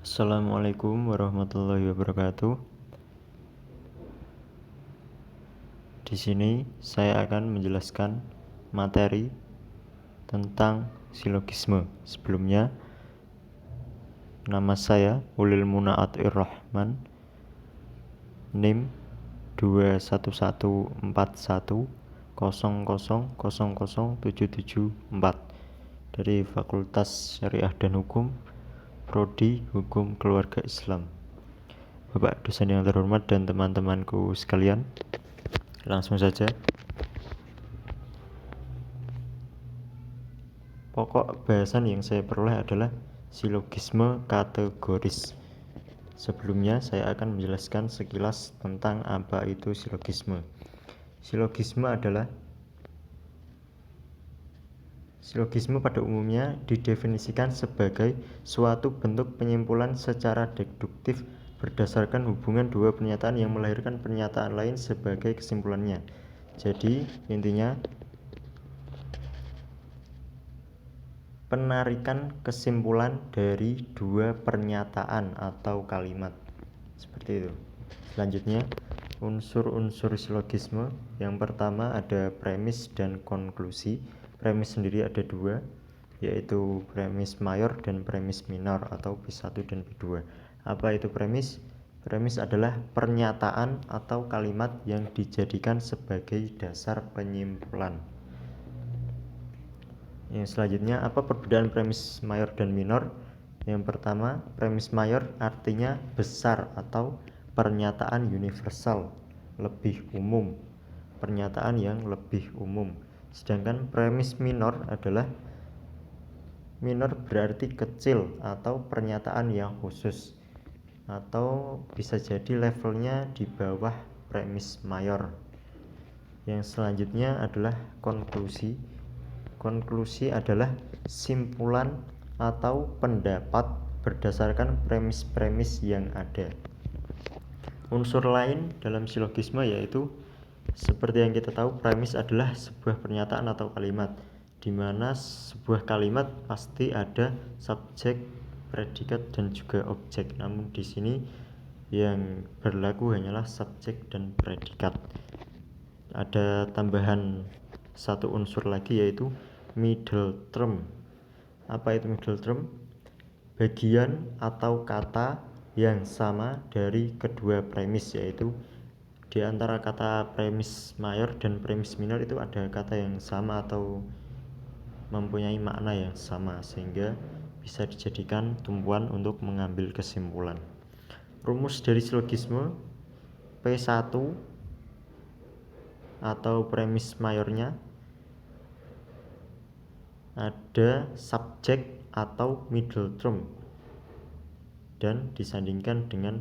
Assalamualaikum warahmatullahi wabarakatuh. Di sini saya akan menjelaskan materi tentang silogisme. Sebelumnya, nama saya Ulil Munaat Irrahman, NIM 2114100000774 dari Fakultas Syariah dan Hukum, Prodi Hukum Keluarga Islam. Bapak dosen yang terhormat dan teman-temanku sekalian, langsung saja. Pokok bahasan yang saya peroleh adalah silogisme kategoris. Sebelumnya saya akan menjelaskan sekilas tentang apa itu silogisme. Silogisme pada umumnya didefinisikan sebagai suatu bentuk penyimpulan secara deduktif berdasarkan hubungan dua pernyataan yang melahirkan pernyataan lain sebagai kesimpulannya. Jadi intinya penarikan kesimpulan dari dua pernyataan atau kalimat, seperti itu. Selanjutnya, unsur-unsur silogisme. Yang pertama ada premis dan konklusi. Premis sendiri ada dua, yaitu premis mayor dan premis minor atau P1 dan P2. Apa itu premis? Premis adalah pernyataan atau kalimat yang dijadikan sebagai dasar penyimpulan. Yang selanjutnya, apa perbedaan premis mayor dan minor? Yang pertama, premis mayor artinya besar atau pernyataan universal, lebih umum, pernyataan yang lebih umum. Sedangkan premis minor adalah minor berarti kecil atau pernyataan yang khusus, atau bisa jadi levelnya di bawah premis mayor. Yang selanjutnya adalah konklusi. Konklusi adalah simpulan atau pendapat berdasarkan premis-premis yang ada. Unsur lain dalam silogisme yaitu seperti yang kita tahu, premis adalah sebuah pernyataan atau kalimat, di mana sebuah kalimat pasti ada subjek, predikat, dan juga objek. Namun di sini yang berlaku hanyalah subjek dan predikat. Ada tambahan satu unsur lagi yaitu middle term. Apa itu middle term? Bagian atau kata yang sama dari kedua premis, yaitu di antara kata premis mayor dan premis minor itu ada kata yang sama atau mempunyai makna yang sama, sehingga bisa dijadikan tumpuan untuk mengambil kesimpulan. Rumus dari silogisme: P1 atau premis mayornya ada subjek atau middle term dan disandingkan dengan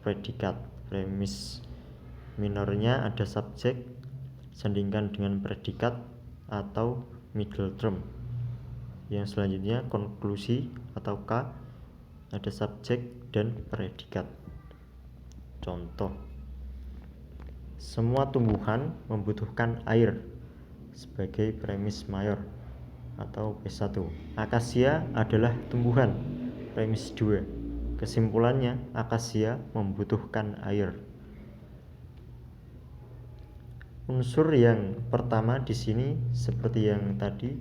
predikat. Premis minornya ada subjek sandingkan dengan predikat atau middle term. Yang selanjutnya konklusi atau K, ada subjek dan predikat. Contoh, semua tumbuhan membutuhkan air sebagai premis mayor atau P1. Akasia adalah tumbuhan, premis 2. Kesimpulannya, akasia membutuhkan air. Unsur yang pertama di sini seperti yang tadi,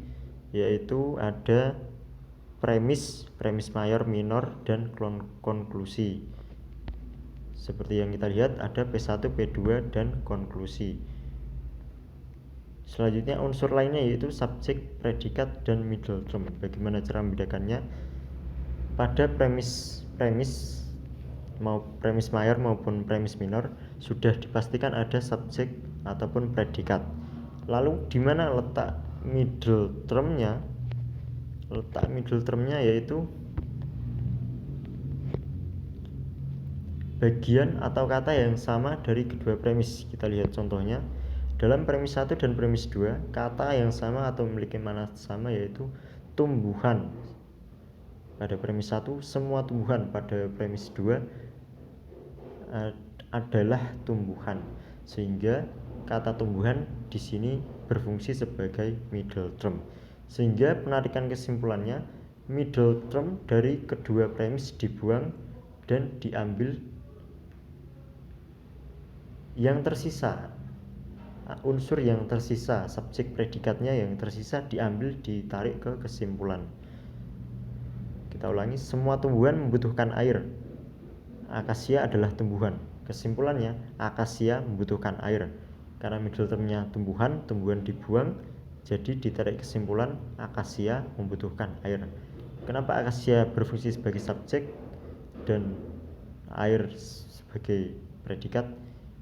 yaitu ada premis mayor, minor, dan konklusi. Seperti yang kita lihat ada P1, P2, dan konklusi. Selanjutnya unsur lainnya yaitu subjek, predikat, dan middle term. Bagaimana cara membedakannya? Pada premis mau premis mayor maupun premis minor sudah dipastikan ada subjek ataupun predikat. Lalu di mana letak middle termnya? Letak middle termnya yaitu bagian atau kata yang sama dari kedua premis. Kita lihat contohnya. Dalam premis 1 dan premis 2, kata yang sama atau memiliki makna sama yaitu tumbuhan. Pada premis 1 semua tumbuhan, pada premis 2 adalah tumbuhan. Sehingga kata tumbuhan di sini berfungsi sebagai middle term. Sehingga penarikan kesimpulannya, middle term dari kedua premis dibuang dan diambil yang tersisa, unsur yang tersisa, subjek predikatnya yang tersisa diambil, ditarik ke kesimpulan. Kita ulangi, semua tumbuhan membutuhkan air. Akasia adalah tumbuhan. Kesimpulannya, akasia membutuhkan air. Karena middle termnya tumbuhan, tumbuhan dibuang, jadi ditarik kesimpulan akasia membutuhkan air. Kenapa akasia berfungsi sebagai subjek dan air sebagai predikat?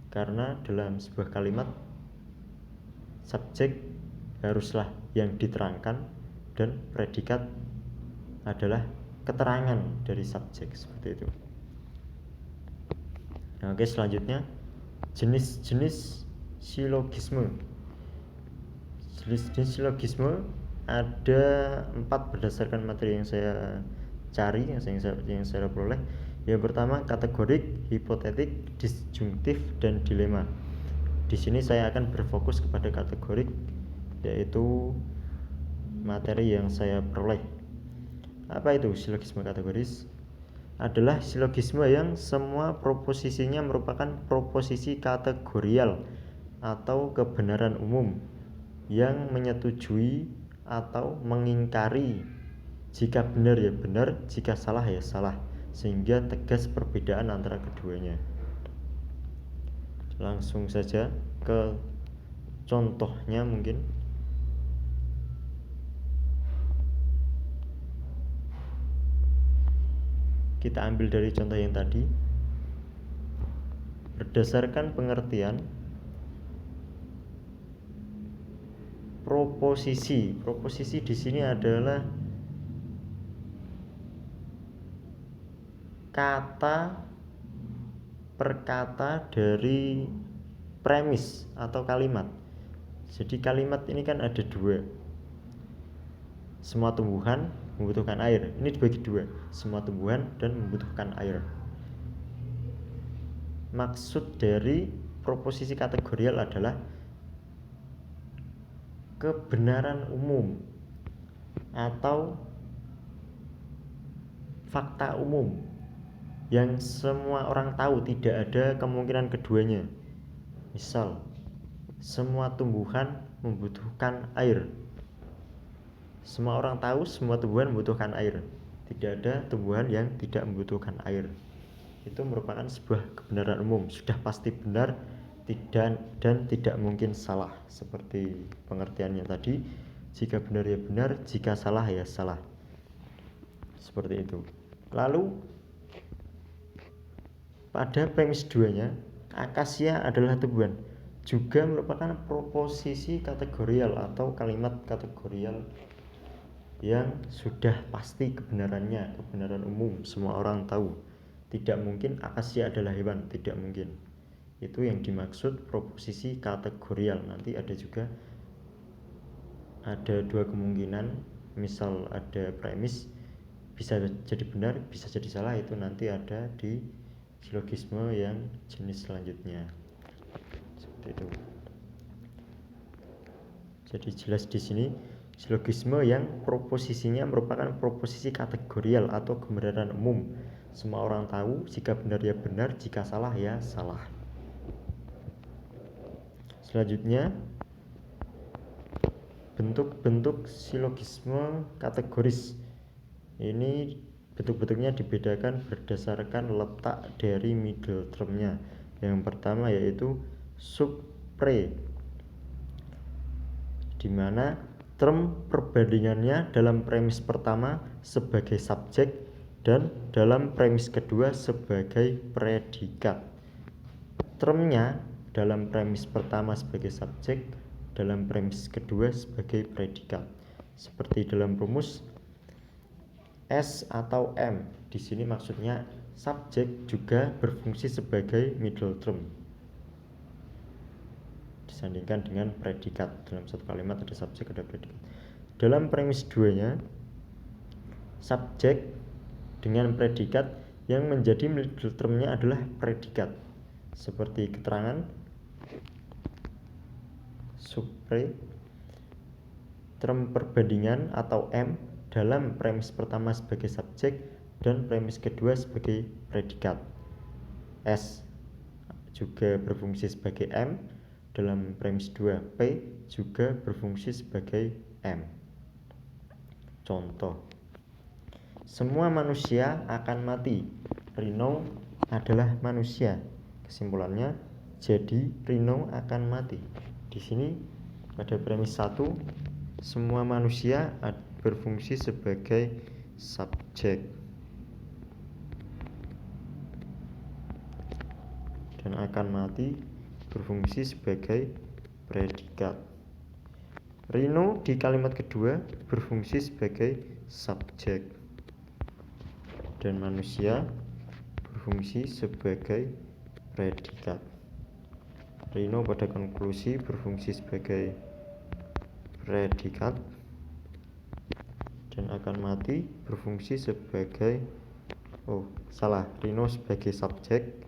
Karena dalam sebuah kalimat subjek haruslah yang diterangkan dan predikat adalah keterangan dari subjek, seperti itu. Nah, oke, selanjutnya jenis-jenis silogisme. Jenis-jenis silogisme ada 4 berdasarkan materi yang saya cari, yang saya peroleh. Yang pertama kategorik, hipotetik, disjungtif, dan dilema. Di sini saya akan berfokus kepada kategorik, yaitu materi yang saya peroleh. Apa itu silogisme kategoris? Adalah silogisme yang semua proposisinya merupakan proposisi kategorial atau kebenaran umum yang menyetujui atau mengingkari. Jika benar ya benar, jika salah ya salah, sehingga tegas perbedaan antara keduanya. Langsung saja ke contohnya mungkin. Kita ambil dari contoh yang tadi. Berdasarkan pengertian proposisi. Proposisi di sini adalah kata per kata dari premis atau kalimat. Jadi kalimat ini kan ada 2. Semua tumbuhan membutuhkan air. Ini dibagi 2. Semua tumbuhan dan membutuhkan air. Maksud dari proposisi kategorial adalah kebenaran umum atau fakta umum yang semua orang tahu, tidak ada kemungkinan keduanya. Misal, semua tumbuhan membutuhkan air. Semua orang tahu semua tumbuhan membutuhkan air. Tidak ada tumbuhan yang tidak membutuhkan air. Itu merupakan sebuah kebenaran umum, sudah pasti benar dan tidak mungkin salah. Seperti pengertiannya tadi, jika benar ya benar, jika salah ya salah. Seperti itu. Lalu pada premis 2-nya, akasia adalah tumbuhan, juga merupakan proposisi kategorial atau kalimat kategorial yang sudah pasti kebenarannya, kebenaran umum, semua orang tahu. Tidak mungkin akasia adalah hewan, tidak mungkin. Itu yang dimaksud proposisi kategorial. Nanti ada juga ada 2 kemungkinan. Misal ada premis, bisa jadi benar, bisa jadi salah. Itu nanti ada di silogisme yang jenis selanjutnya. Seperti itu. Jadi jelas di sini silogisme yang proposisinya merupakan proposisi kategorial atau kebenaran umum. Semua orang tahu, jika benar ya benar, jika salah ya salah. Selanjutnya, bentuk-bentuk silogisme kategoris. Ini bentuk-bentuknya dibedakan berdasarkan letak dari middle termnya. Yang pertama yaitu subpre, di mana term perbandingannya dalam premis pertama sebagai subjek dan dalam premis kedua sebagai predikat. Termnya dalam premis pertama sebagai subjek, dalam premis kedua sebagai predikat. Seperti dalam rumus S atau M. Di sini maksudnya subjek juga berfungsi sebagai middle term disandingkan dengan predikat. Dalam satu kalimat ada subjek, ada predikat. Dalam premis 2-nya, subjek dengan predikat, yang menjadi middle termnya adalah predikat. Seperti keterangan subpre, term perbandingan atau M dalam premis pertama sebagai subjek dan premis kedua sebagai predikat. S juga berfungsi sebagai M dalam premis 2. P juga berfungsi sebagai M. Contoh, semua manusia akan mati. Rino adalah manusia. Kesimpulannya, jadi Rino akan mati. Di sini pada premis 1, semua manusia berfungsi sebagai subjek dan akan mati berfungsi sebagai predikat. Rino di kalimat kedua berfungsi sebagai subjek dan manusia berfungsi sebagai predikat. Rino pada konklusi berfungsi sebagai predikat dan akan mati berfungsi sebagai Rino sebagai subjek,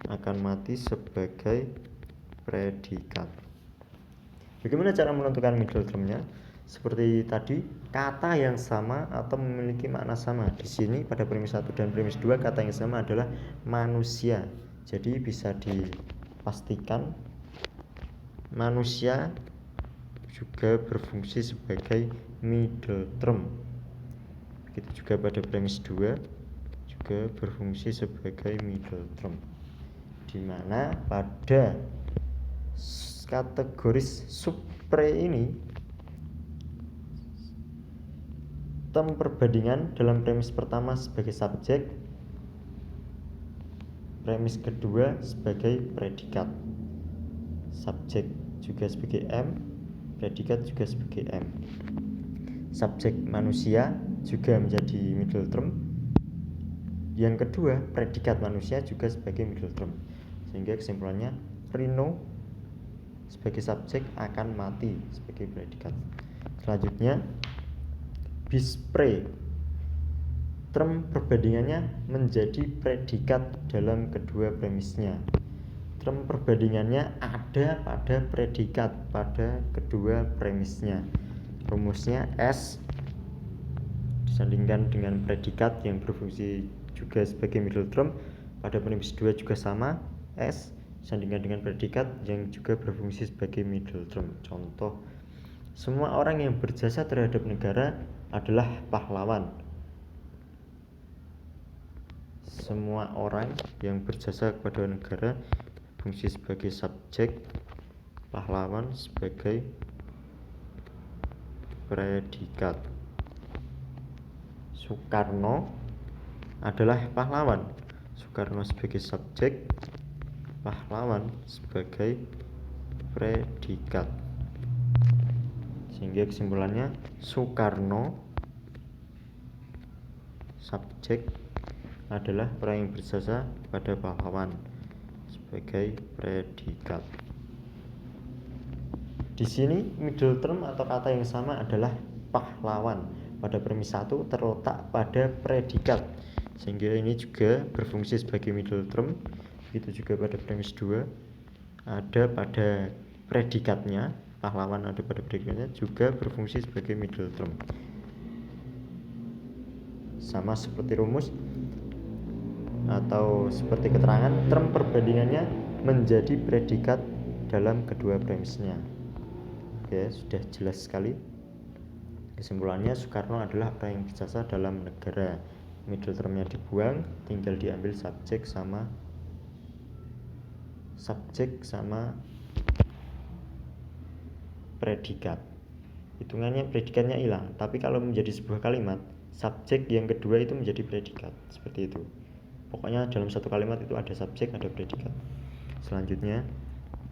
akan mati sebagai predikat. Bagaimana cara menentukan middle term-nya? Seperti tadi, kata yang sama atau memiliki makna sama. Di sini pada premis 1 dan premis 2 kata yang sama adalah manusia. Jadi bisa dipastikan manusia juga berfungsi sebagai middle term. Begitu juga pada premis 2 juga berfungsi sebagai middle term. Di mana pada kategoris subpre ini term perbandingan dalam premis pertama sebagai subjek, premis kedua sebagai predikat. Subjek juga sebagai M, predikat juga sebagai M. Subjek manusia juga menjadi middle term. Yang kedua, predikat manusia juga sebagai middle term. Sehingga kesimpulannya, Rino sebagai subjek akan mati sebagai predikat. Selanjutnya, bispre, term perbandingannya menjadi predikat dalam kedua premisnya. Term perbandingannya ada pada predikat pada kedua premisnya. Rumusnya S disandingkan dengan predikat yang berfungsi juga sebagai middle term. Pada premis 2 juga sama, S disandingkan dengan predikat yang juga berfungsi sebagai middle term. Contoh, semua orang yang berjasa terhadap negara adalah pahlawan. Semua orang yang berjasa kepada negara berfungsi sebagai subjek, pahlawan sebagai predikat. Soekarno adalah pahlawan. Soekarno sebagai subjek, pahlawan sebagai predikat. Sehingga kesimpulannya, Soekarno subjek adalah orang yang berjasa pada pahlawan sebagai predikat. Di sini middle term atau kata yang sama adalah pahlawan. Pada premis 1 terletak pada predikat, sehingga ini juga berfungsi sebagai middle term. Begitu juga pada premis 2 ada pada predikatnya, pahlawan ada pada predikatnya, juga berfungsi sebagai middle term. Sama seperti rumus atau seperti keterangan, term perbandingannya menjadi predikat dalam kedua premisnya. Oke, sudah jelas sekali. Kesimpulannya, Soekarno adalah orang yang berjasa dalam negara. Middle termnya dibuang, tinggal diambil subjek sama predikat. Hitungannya predikatnya hilang, tapi kalau menjadi sebuah kalimat, subjek yang kedua itu menjadi predikat. Seperti itu. Pokoknya dalam satu kalimat itu ada subjek, ada predikat. Selanjutnya,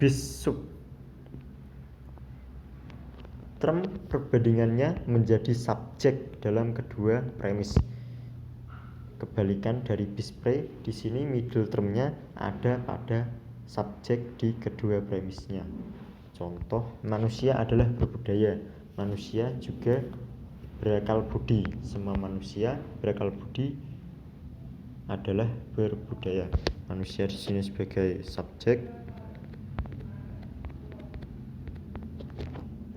bis sub, term perbandingannya menjadi subjek dalam kedua premis. Kebalikan dari bispre, di sini middle termnya ada pada subjek di kedua premisnya. Contoh, manusia adalah berbudaya. Manusia juga berakal budi. Semua manusia berakal budi adalah berbudaya. Manusia di sini sebagai subjek,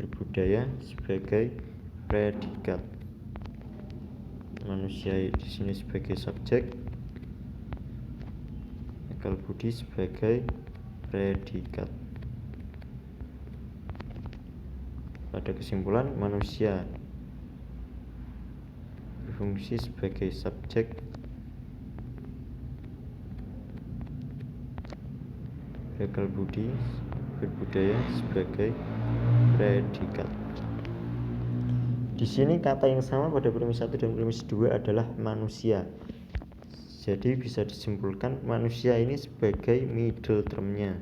berbudaya sebagai predikat. manusia di sini sebagai subjek, akal budi sebagai predikat. Pada kesimpulan, manusia berfungsi sebagai subjek, akal budi berbudaya sebagai predikat. Di sini kata yang sama pada premis 1 dan premis 2 adalah manusia. Jadi bisa disimpulkan manusia ini sebagai middle term-nya.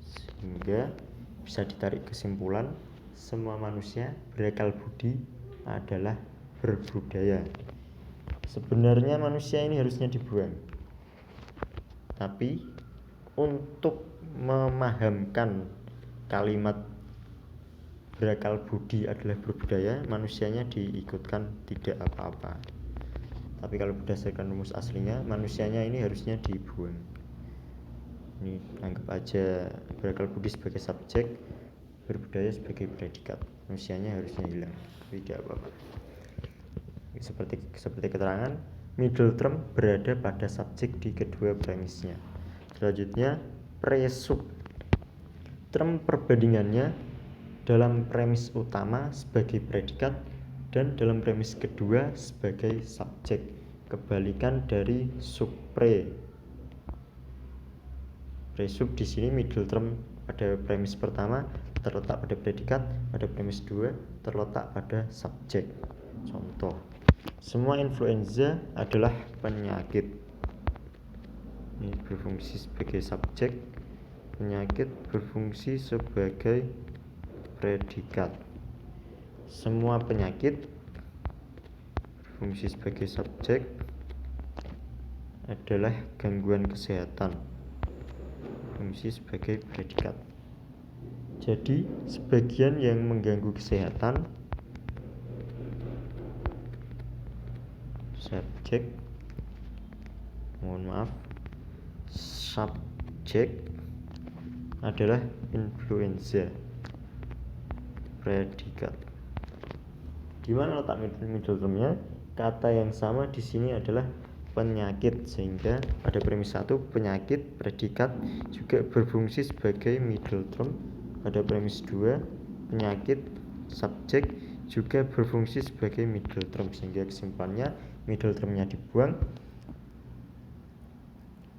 Sehingga bisa ditarik kesimpulan semua manusia berakal budi adalah berbudaya. Sebenarnya manusia ini harusnya dibuang. Tapi untuk memahamkan kalimat berakal budi adalah berbudaya, manusianya diikutkan tidak apa-apa. Tapi kalau berdasarkan rumus aslinya, manusianya ini harusnya dibuang. Ini anggap aja berakal budi sebagai subjek, berbudaya sebagai predikat. Manusianya harusnya hilang, tidak apa-apa. Seperti keterangan, middle term berada pada subjek di kedua premisnya. Selanjutnya, presub. Term perbandingannya dalam premis utama sebagai predikat dan dalam premis kedua sebagai subjek. Kebalikan dari subpre. Presub di sini middle term pada premis pertama terletak pada predikat, pada premis 2 terletak pada subjek. Contoh, semua influenza adalah penyakit. Ini berfungsi sebagai subjek, penyakit berfungsi sebagai predikat. Semua penyakit berfungsi sebagai subjek adalah gangguan kesehatan, berfungsi sebagai predikat. Jadi sebagian yang mengganggu kesehatan subjek, subjek adalah influenza, predikat. Di mana letak middle term-nya? Kata yang sama di sini adalah penyakit, sehingga pada premis 1 penyakit predikat juga berfungsi sebagai middle term. Pada premis 2 penyakit subjek juga berfungsi sebagai middle term, sehingga kesimpulannya middle term-nya dibuang.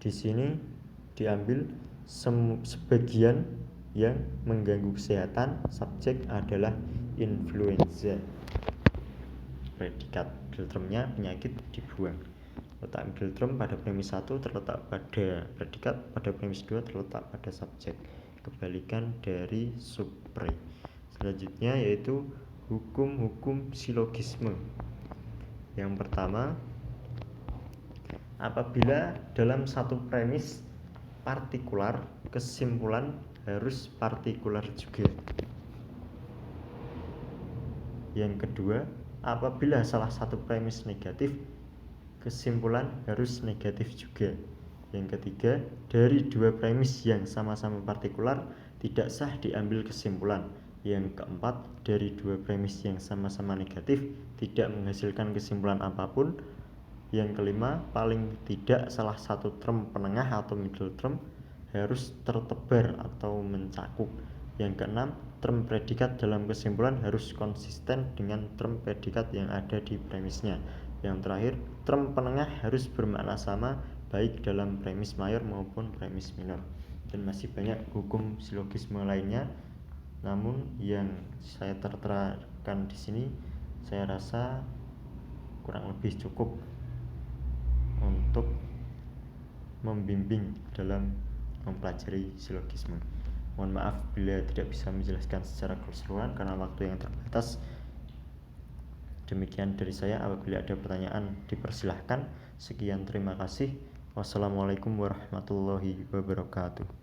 Di sini diambil sebagian yang mengganggu kesehatan, subjek adalah influenza, predikat. Middle term-nya penyakit dibuang. Letak middle term pada premis 1 terletak pada predikat, pada premis 2 terletak pada subjek. Kebalikan dari subpre. Selanjutnya yaitu hukum-hukum silogisme. Yang pertama, apabila dalam satu premis partikular, kesimpulan harus partikular juga. Yang kedua, apabila salah satu premis negatif, kesimpulan harus negatif juga. Yang ketiga, dari dua premis yang sama-sama partikular tidak sah diambil kesimpulan. Yang keempat, dari dua premis yang sama-sama negatif tidak menghasilkan kesimpulan apapun. Yang kelima, paling tidak salah satu term penengah atau middle term harus tertebar atau mencakup. Yang keenam, term predikat dalam kesimpulan harus konsisten dengan term predikat yang ada di premisnya. Yang terakhir, term penengah harus bermakna sama baik dalam premis mayor maupun premis minor. Dan masih banyak hukum silogisme lainnya, namun yang saya terterakan di sini saya rasa kurang lebih cukup untuk membimbing dalam mempelajari silogisme. Mohon maaf bila tidak bisa menjelaskan secara keseluruhan karena waktu yang terbatas. Demikian dari saya. Apabila ada pertanyaan dipersilahkan. Sekian, terima kasih. Wassalamualaikum warahmatullahi wabarakatuh.